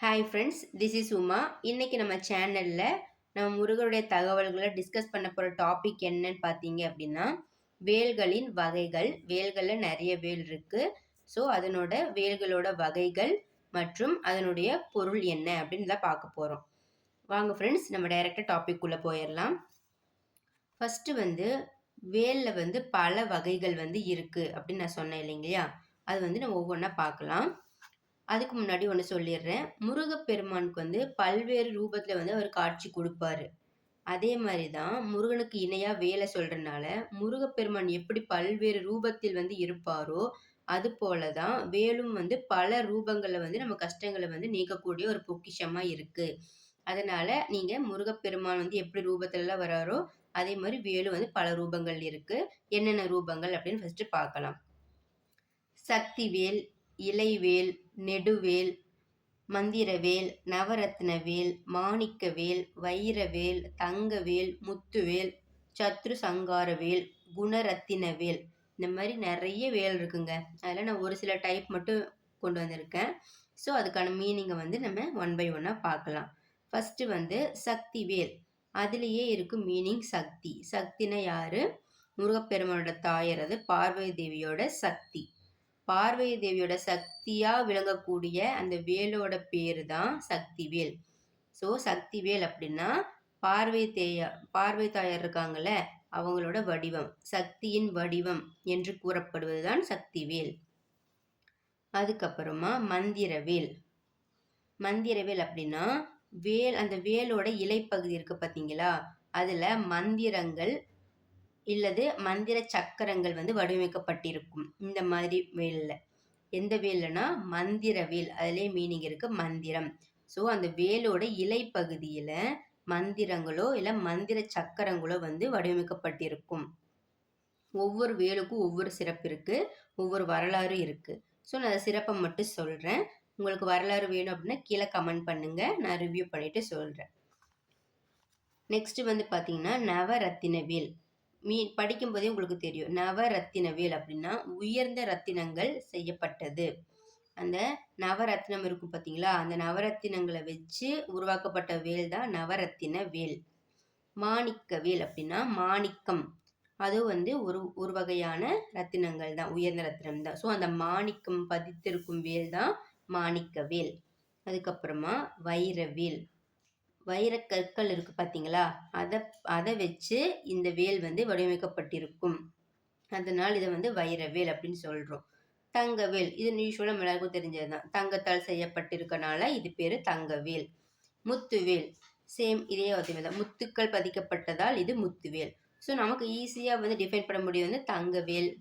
Hi friends, this is Uma. இன்னைக்கு நம்ம சேனலில் நம்ம முருகருடைய தகவல்களை டிஸ்கஸ் பண்ண போகிற டாபிக் என்னன்னு பார்த்தீங்க அப்படின்னா, வேல்களின் வகைகள். வேல்களில் நிறைய வேல் இருக்குது. ஸோ அதனோட வேல்களோட வகைகள் மற்றும் அதனுடைய பொருள் என்ன அப்படின்னு தான் பார்க்க போகிறோம். வாங்க ஃப்ரெண்ட்ஸ், நம்ம டைரெக்டாக டாபிக் உள்ள போயிடலாம். ஃபஸ்ட்டு வேலில் பல வகைகள் இருக்குது அப்படின்னு நான் சொன்னேன் இல்லைங்களா? அது நம்ம ஒவ்வொன்றா பார்க்கலாம். அதுக்கு முன்னாடி ஒன்று சொல்லிடுறேன். முருகப்பெருமானுக்கு பல்வேறு ரூபத்தில் அவர் காட்சி கொடுப்பாரு. அதே மாதிரி தான் முருகனுக்கு இணையாக வேலை சொல்கிறனால முருகப்பெருமான் எப்படி பல்வேறு ரூபத்தில் இருப்பாரோ அது போல தான் வேலும் பல ரூபங்களில் நம்ம கஷ்டங்களை நீக்கக்கூடிய ஒரு பொக்கிஷமாக இருக்குது. அதனால் நீங்கள் முருகப்பெருமான் எப்படி ரூபத்துலலாம் வராரோ அதே மாதிரி வேலும் பல ரூபங்கள் இருக்குது. என்னென்ன ரூபங்கள் அப்படின்னு ஃபஸ்ட்டு பார்க்கலாம். சக்திவேல், இலைவேல், நெடுவேல், மந்திரவேல், நவரத்னவேல், மாணிக்கவேல், வைரவேல், தங்கவேல், முத்துவேல், சத்ரு சங்காரவேல், குணரத்தினவேல், இந்த மாதிரி நிறைய வேல் இருக்குங்க. அதில் நான் ஒரு சில டைப் மட்டும் கொண்டு வந்திருக்கேன். ஸோ அதுக்கான மீனிங்கை நம்ம ஒன் பை ஒன்னாக பார்க்கலாம். ஃபஸ்ட்டு சக்தி வேல். அதுலேயே இருக்கும் மீனிங் சக்தி. சக்தினா யாரு? முருகப்பெருமானோட தாயர், அது பார்வதி தேவியோட சக்தி. பார்வதி தேவியோட சக்தியா விளங்கக்கூடிய அந்த வேலோட பேரு தான் சக்திவேல். ஸோ சக்திவேல் அப்படின்னா பார்வதி தாயார் இருக்காங்கல்ல, அவங்களோட வடிவம், சக்தியின் வடிவம் என்று கூறப்படுவதுதான் சக்திவேல். அதுக்கப்புறமா மந்திரவேல். மந்திரவேல் அப்படின்னா அந்த வேலோட இலைப்பகுதி இருக்கு பார்த்தீங்களா, அதுல மந்திரங்கள் இல்லது மந்திர சக்கரங்கள் வடிவமைக்கப்பட்டிருக்கும். இந்த மாதிரி வேல்ல எந்த வேல்னா மந்திர வேல். அதுலேயே மீனிங் இருக்கு மந்திரம். ஸோ அந்த வேலோட இலை பகுதியில மந்திரங்களோ இல்லை மந்திர சக்கரங்களோ வடிவமைக்கப்பட்டிருக்கும். ஒவ்வொரு வேலுக்கும் ஒவ்வொரு சிறப்பு இருக்கு, ஒவ்வொரு வரலாறு இருக்கு. ஸோ நான் அந்த சிறப்பை மட்டும் சொல்றேன். உங்களுக்கு வரலாறு வேணும் அப்படின்னா கீழே கமெண்ட் பண்ணுங்க, நான் ரிவ்யூ பண்ணிட்டு சொல்றேன். நெக்ஸ்ட் பார்த்தீங்கன்னா நவரத்தின வேல். படிக்கும் போதே உங்களுக்கு தெரியும், நவரத்தினவேல் அப்படின்னா உயர்ந்த ரத்தினங்கள் செய்யப்பட்டது. அந்த நவரத்தினம் இருக்கும் பார்த்தீங்களா, அந்த நவரத்தினங்களை வச்சு உருவாக்கப்பட்ட வேல் தான் நவரத்தின வேல். மாணிக்க வேல் அப்படின்னா மாணிக்கம், அது ஒரு வகையான ரத்தினங்கள் தான், உயர்ந்த ரத்தினம் தான். ஸோ அந்த மாணிக்கம் பதித்திருக்கும் வேல் தான் மாணிக்க வேல். அதுக்கப்புறமா வைரவேல். வைரக்கற்கள் இருக்கு பார்த்தீங்களா, அதை வச்சு இந்த வேல் வடிவமைக்கப்பட்டிருக்கும். அதனால் இதை வைரவேல் அப்படின்னு சொல்கிறோம். தங்கவேல், இது யூஸ்வலாக எல்லாருக்கும் தெரிஞ்சது தான், தங்கத்தால் செய்யப்பட்டிருக்கனால இது பேர் தங்கவேல். முத்துவேல், சேம் இதே தான், முத்துக்கள் பதிக்கப்பட்டதால் இது முத்துவேல். ஸோ நமக்கு ஈஸியாக டிஃபைன் பண்ண முடியும் தங்கவேல்,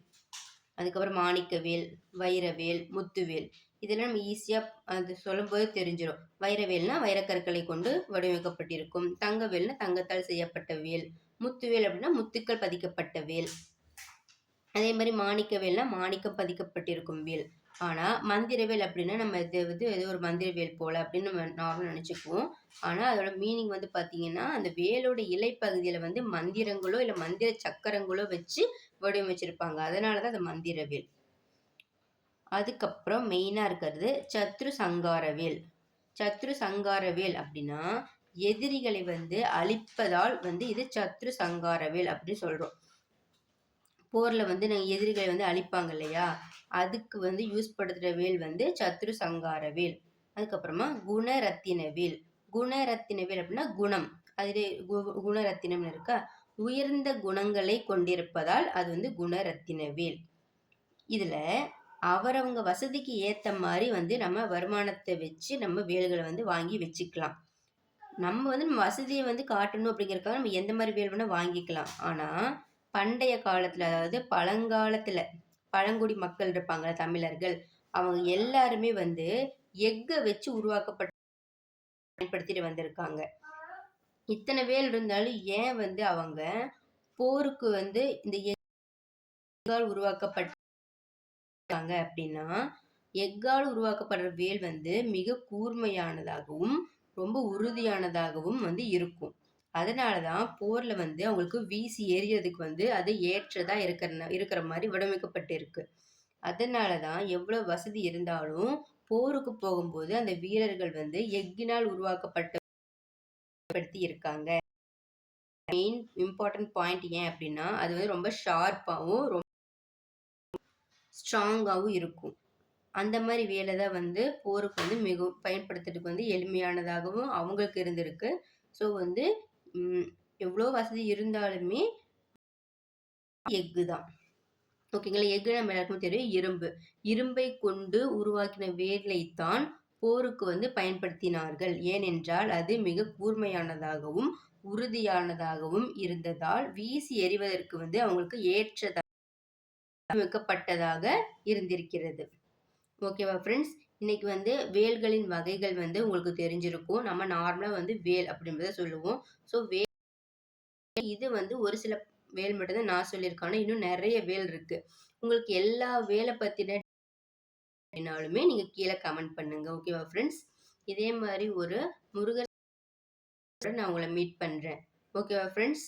அதுக்கப்புறம் மாணிக்கவேல், வைரவேல், முத்துவேல். இதெல்லாம் நம்ம ஈஸியாக அது சொல்லும்போது தெரிஞ்சிடும். வைரவேல்னா வைரக்கற்களை கொண்டு வடிவமைக்கப்பட்டிருக்கும், தங்கவேல்னா தங்கத்தால் செய்யப்பட்ட வேல், முத்துவேல் அப்படின்னா முத்துக்கள் பதிக்கப்பட்ட வேல். அதே மாதிரி மாணிக்கவேல்னா மாணிக்கம் பதிக்கப்பட்டிருக்கும் வேல். ஆனால் மந்திரவேல் அப்படின்னா நம்ம இது ஏதோ ஒரு மந்திரவேல் போல அப்படின்னு நம்ம நார்மலாக நினச்சிக்குவோம். ஆனால் அதோட மீனிங் பார்த்தீங்கன்னா அந்த வேலோட இலைப்பகுதியில் மந்திரங்களோ இல்லை மந்திர சக்கரங்களோ வச்சு வடிவமைச்சிருப்பாங்க. அதனால தான் அந்த மந்திரவேல். அதுக்கப்புறம் மெயினாக இருக்கிறது சத்ரு சங்காரவேல். சத்ரு சங்காரவேல் அப்படின்னா எதிரிகளை அழிப்பதால் இது சத்ரு சங்காரவேல் அப்படின்னு சொல்கிறோம். போரில் நாங்கள் எதிரிகளை அழிப்பாங்க இல்லையா, அதுக்கு யூஸ் படுத்துகிற வேல் சத்ரு சங்காரவேல். அதுக்கப்புறமா குணரத்தினவேல். குணரத்தினவேல் அப்படின்னா குணம், அதிலே குணரத்தினம்னு இருக்கா, உயர்ந்த குணங்களை கொண்டிருப்பதால் அது குணரத்தினவேல். இதில் அவரவங்க வசதிக்கு ஏற்ற மாதிரி நம்ம வருமானத்தை வச்சு நம்ம வேல்களை வாங்கி வச்சுக்கலாம். நம்ம நம்ம வசதியை காட்டணும் அப்படிங்கிறதுக்காக நம்ம எந்த மாதிரி வேல் வேணால் வாங்கிக்கலாம். ஆனால் பண்டைய காலத்தில், அதாவது பழங்காலத்தில் பழங்குடி மக்கள் இருப்பாங்க தமிழர்கள், அவங்க எல்லாருமே எக்கை வச்சு உருவாக்கப்பட்ட பயன்படுத்திட்டு வந்திருக்காங்க. இத்தனை வேல் இருந்தாலும் ஏன் அவங்க போருக்கு இந்த எக்கால் உருவாக்கப்பட்ட அப்படின்னா, எக்கால் உருவாக்கப்படுற வேல் மிக கூர்மையானதாகவும் ரொம்ப உறுதியானதாகவும் இருக்கும். அதனால தான் போர்ல அவங்களுக்கு வீசி எறியறதுக்கு அது ஏற்றதா இருக்கிற மாதிரி வடிவமைக்கப்பட்டு இருக்கு. அதனால தான் எவ்வளவு வசதி இருந்தாலும் போருக்கு போகும்போது அந்த வீரர்கள் வந்து எஃகினால் உருவாக்கப்பட்டு இருக்காங்க. மெயின் இம்பார்ட்டன்ட் பாயிண்ட் ஏன் அப்படின்னா அது வந்து ரொம்ப ஷார்ப்பாகவும் ரொம்ப ஸ்ட்ராங்காகவும் இருக்கும். அந்த மாதிரி வேலை தான் வந்து போருக்கு வந்து மிகவும் பயன்படுத்துறதுக்கு வந்து எளிமையானதாகவும் அவங்களுக்கு இருந்திருக்கு. ஸோ வந்து எவ்வளோ வசதி இருந்தாலுமே எஃகு தான். ஓகேங்களா. எஃகு நம்ம எல்லாருக்கும் தெரியும் இரும்பு. இரும்பை கொண்டு உருவாக்கின வேலைத்தான் போருக்கு வந்து பயன்படுத்தினார்கள். ஏனென்றால் அது மிக கூர்மையானதாகவும் உறுதியானதாகவும் இருந்ததால் வீசி எறிவதற்கு வந்து அவங்களுக்கு ஏற்றதாக வைக்கப்பட்டதாக இருந்திருக்கிறது. ஓகேவா ஃப்ரெண்ட்ஸ்? இன்னைக்கு வந்து வேல்களின் வகைகள் வந்து உங்களுக்கு தெரிஞ்சிருக்கும். நம்ம நார்மலா வந்து வேல் அப்படின்றத சொல்லுவோம். ஸோ வேல் இது வந்து ஒரு சில வேல் மட்டும் தான் நான் சொல்லியிருக்கேன். ஆனா இன்னும் நெறைய வேல் இருக்கு. உங்களுக்கு எல்லா வேல பத்தின அப்படின்னாலுமே நீங்க கீழ கமெண்ட் பண்ணுங்க. ஓகேவா ஃப்ரெண்ட்ஸ்? இதே மாரி ஒரு முருகர் நான் உங்கள மீட் பண்றேன். ஓகேவா ஃப்ரெண்ட்ஸ்?